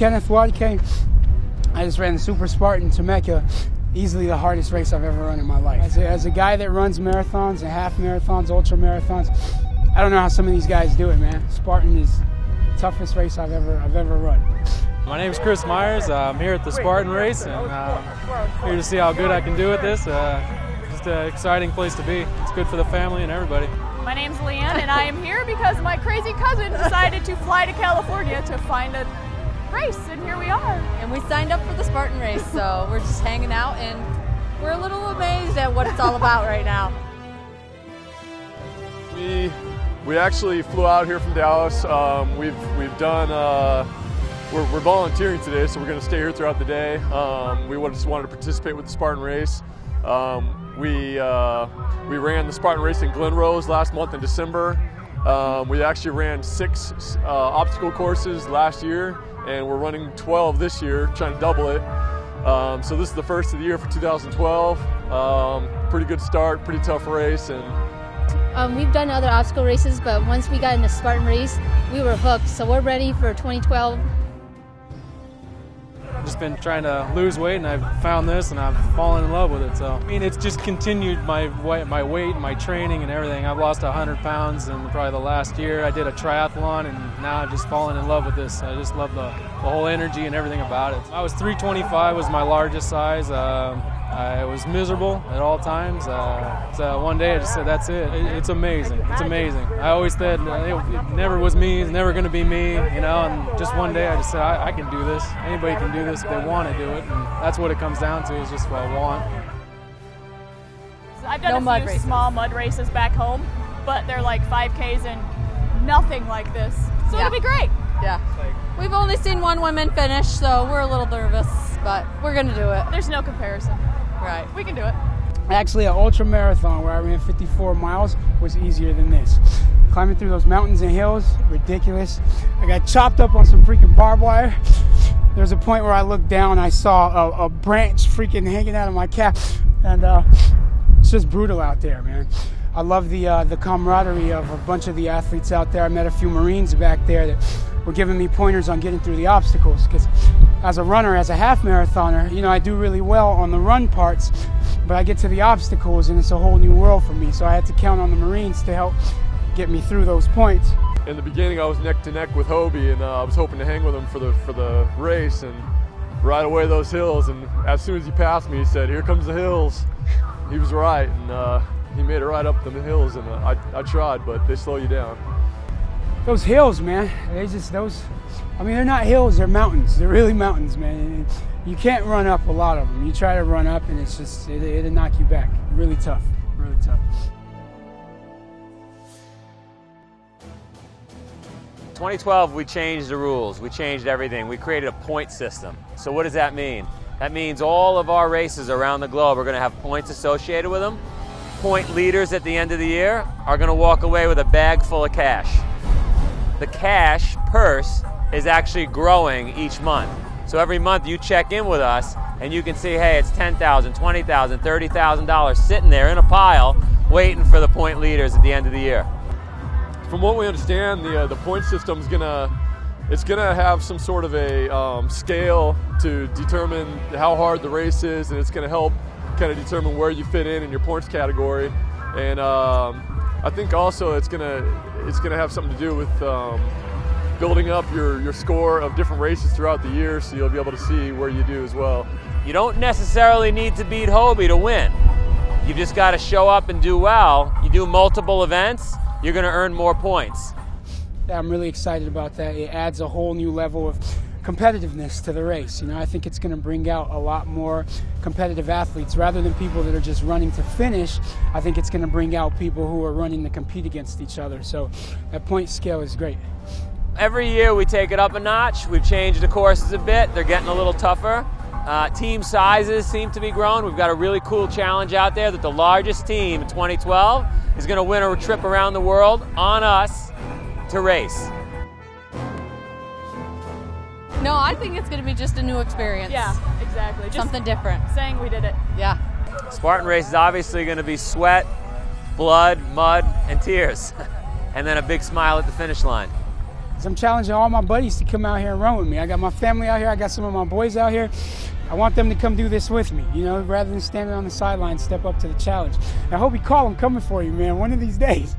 Kenneth Nwadike. I just ran the Super Spartan Temecula, easily the hardest race I've ever run in my life. As a guy that runs marathons and half marathons, ultra marathons, I don't know how some of these guys do it, man. Spartan is the toughest race I've ever run. My name is Chris Myers. I'm here at the Spartan Race, and here to see how good I can do at this. Just an exciting place to be. It's good for the family and everybody. My name's Leanne, and I am here because my crazy cousin decided to fly to California to find a race, and here we are. And we signed up for the Spartan Race, so we're just hanging out, and we're a little amazed at what it's all about right now. We actually flew out here from Dallas. We've done. We're volunteering today, so we're going to stay here throughout the day. We just wanted to participate with the Spartan Race. We ran the Spartan Race in Glen Rose last month in December. We actually ran 6 obstacle courses last year, and we're running 12 this year, trying to double it. So this is the first of the year for 2012. Pretty good start, pretty tough race. And we've done other obstacle races, but once we got in the Spartan Race, we were hooked. So we're ready for 2012. I've just been trying to lose weight, and I've found this, and I've fallen in love with it. So I mean, it's just continued my weight, my training, and everything. I've lost 100 pounds in probably the last year. I did a triathlon, and now I've just fallen in love with this. I just love the whole energy and everything about it. I was 325 was my largest size. I was miserable at all times. So one day I just said, that's it. It's amazing. It's amazing. I always said it never was me. It's never going to be me, you know. And just one day I just said, I can do this. Anybody can do this if they want to do it. And that's what it comes down to, is just what I want. So I've done a few small mud races back home, but they're like 5Ks and nothing like this. So it'll be great. Yeah. We've only seen one woman finish, so we're a little nervous, but we're going to do it. There's no comparison. Right. We can do it. Actually, an ultra marathon where I ran 54 miles was easier than this. Climbing through those mountains and hills, ridiculous. I got chopped up on some freaking barbed wire. There was a point where I looked down, I saw a branch freaking hanging out of my calf, and it's just brutal out there, man. I love the camaraderie of a bunch of the athletes out there. I met a few Marines back there that were giving me pointers on getting through the obstacles, because as a runner, as a half marathoner, you know, I do really well on the run parts, but I get to the obstacles and it's a whole new world for me. So I had to count on the Marines to help get me through those points. in the beginning, I was neck to neck with Hobie, and I was hoping to hang with him for the race and ride away those hills. And as soon as he passed me, he said, "Here comes the hills." He was right, and he made it right up the hills, and I tried, but they slow you down. Those hills, man, I mean, they're not hills, they're mountains. They're really mountains, man. You can't run up a lot of them. You try to run up and it's just, it'll knock you back. Really tough, really tough. In 2012, we changed the rules. We changed everything. We created a point system. So what does that mean? That means all of our races around the globe are going to have points associated with them. Point leaders at the end of the year are going to walk away with a bag full of cash. The cash purse is actually growing each month. So every month you check in with us and you can see, hey, it's $10,000, $20,000, $30,000 sitting there in a pile waiting for the point leaders at the end of the year. From what we understand, the point system is gonna have some sort of a scale to determine how hard the race is, and it's gonna help kind of determine where you fit in your points category. And I think also it's gonna have something to do with building up your score of different races throughout the year, so you'll be able to see where you do as well. You don't necessarily need to beat Hobie to win. You just got to show up and do well. You do multiple events, you're going to earn more points. Yeah, I'm really excited about that. It adds a whole new level of competitiveness to the race. You know, I think it's going to bring out a lot more competitive athletes rather than people that are just running to finish. I think it's going to bring out people who are running to compete against each other. So that point scale is great. Every year we take it up a notch. We've changed the courses a bit. They're getting a little tougher. Team sizes seem to be growing. We've got a really cool challenge out there that the largest team in 2012 is going to win a trip around the world on us to race. No, I think it's going to be just a new experience. Yeah, exactly. Just something different. Saying we did it. Yeah. Spartan Race is obviously going to be sweat, blood, mud, and tears. And then a big smile at the finish line. So I'm challenging all my buddies to come out here and run with me. I got my family out here. I got some of my boys out here. I want them to come do this with me, you know, rather than standing on the sidelines, step up to the challenge. And I hope you call them coming for you, man, one of these days.